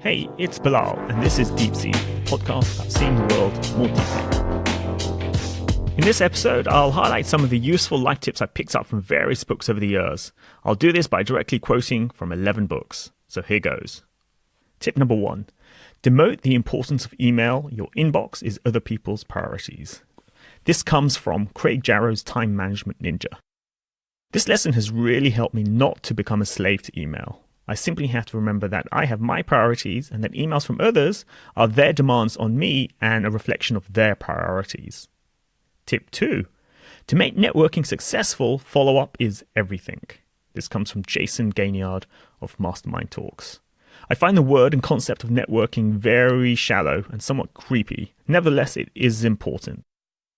Hey, it's Bilal, and this is Deep Sea, a podcast about seeing the world more deeply. In this episode, I'll highlight some of the useful life tips I picked up from various books over the years. I'll do this by directly quoting from 11 books. So here goes. Tip number 1. Demote the importance of email. Your inbox is other people's priorities. This comes from Craig Jarrow's Time Management Ninja. This lesson has really helped me not to become a slave to email. I simply have to remember that I have my priorities and that emails from others are their demands on me and a reflection of their priorities. Tip 2. To make networking successful, follow-up is everything. This comes from Jayson Gaignard of MastemindTalks. I find the word and concept of networking very shallow and somewhat creepy. Nevertheless, it is important.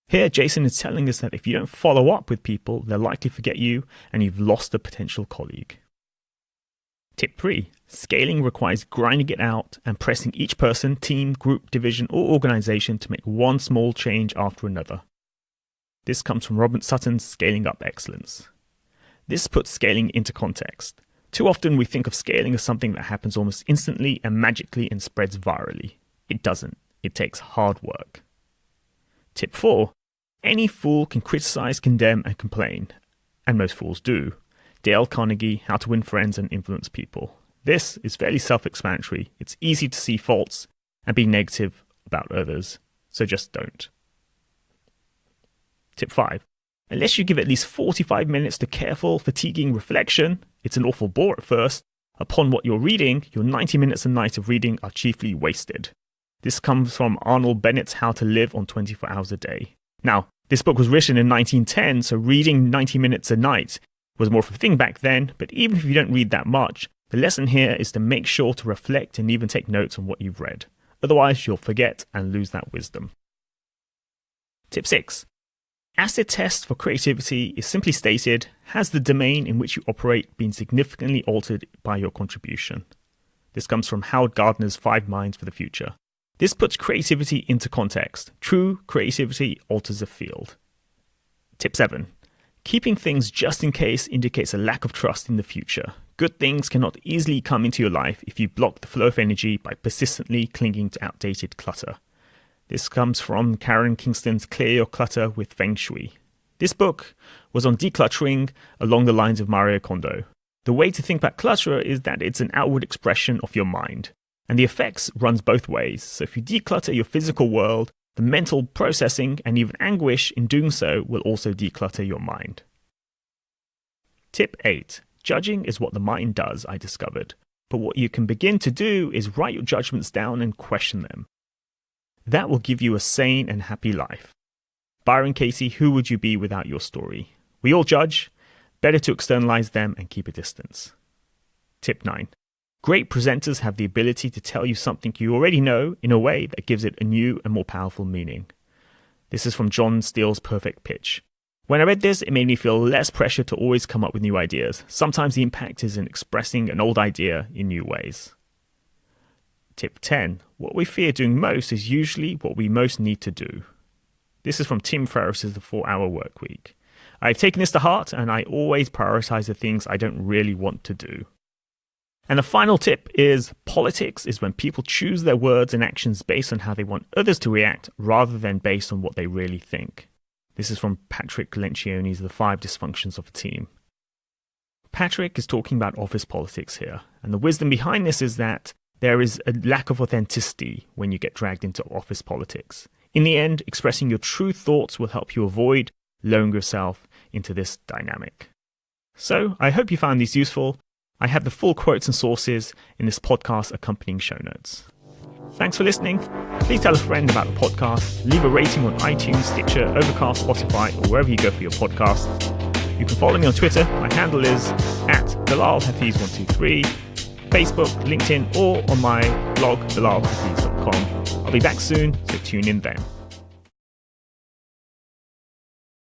Here, Jayson is telling us that if you don't follow up with people, they'll likely forget you and you've lost a potential colleague. Tip 3. Scaling requires grinding it out and pressing each person, team, group, division, or organization to make one small change after another. This comes from Sutton's Scaling Up Excellence. This puts scaling into context. Too often we think of scaling as something that happens almost instantly and magically and spreads virally. It doesn't. It takes hard work. Tip 4. Any fool can criticize, condemn, and complain. And most fools do. Dale Carnegie, How to Win Friends and Influence People. This is fairly self-explanatory. It's easy to see faults and be negative about others. So just don't. Tip 5. Unless you give at least 45 minutes to careful, fatiguing reflection, it's an awful bore at first. Upon what you're reading, your 90 minutes a night of reading are chiefly wasted. This comes from Arnold Bennett's How to Live on 24 Hours a Day. Now, this book was written in 1910, so reading 90 minutes a night was more of a thing back then, but even if you don't read that much, the lesson here is to make sure to reflect and even take notes on what you've read. Otherwise, you'll forget and lose that wisdom. Tip 6. Acid test for creativity is simply stated, has the domain in which you operate been significantly altered by your contribution? This comes from Howard Gardner's 5 Minds for the Future. This puts creativity into context. True creativity alters a field. Tip 7. Keeping things just in case indicates a lack of trust in the future. Good things cannot easily come into your life if you block the flow of energy by persistently clinging to outdated clutter. This comes from Karen Kingston's Clear Your Clutter with Feng Shui. This book was on decluttering along the lines of Marie Kondo. The way to think about clutter is that it's an outward expression of your mind. And the effects runs both ways. So if you declutter your physical world, the mental processing and even anguish in doing so will also declutter your mind. Tip 8. Judging is what the mind does, I discovered. But what you can begin to do is write your judgments down and question them. That will give you a sane and happy life. Byron Katie, who would you be without your story? We all judge. Better to externalize them and keep a distance. Tip 9. Great presenters have the ability to tell you something you already know in a way that gives it a new and more powerful meaning. This is from John Steele's Perfect Pitch. When I read this, it made me feel less pressure to always come up with new ideas. Sometimes the impact is in expressing an old idea in new ways. Tip 10. What we fear doing most is usually what we most need to do. This is from Tim Ferriss's The 4-Hour Workweek. I've taken this to heart and I always prioritize the things I don't really want to do. And the final tip is politics is when people choose their words and actions based on how they want others to react rather than based on what they really think. This is from Patrick Lencioni's The 5 Dysfunctions of a Team. Patrick is talking about office politics here, and the wisdom behind this is that there is a lack of authenticity when you get dragged into office politics. In the end, expressing your true thoughts will help you avoid lowering yourself into this dynamic. So, I hope you found these useful. I have the full quotes and sources in this podcast accompanying show notes. Thanks for listening. Please tell a friend about the podcast. Leave a rating on iTunes, Stitcher, Overcast, Spotify, or wherever you go for your podcasts. You can follow me on Twitter. My handle is @BilalHafiz123, Facebook, LinkedIn, or on my blog, bilalhafiz.com. I'll be back soon, so tune in then.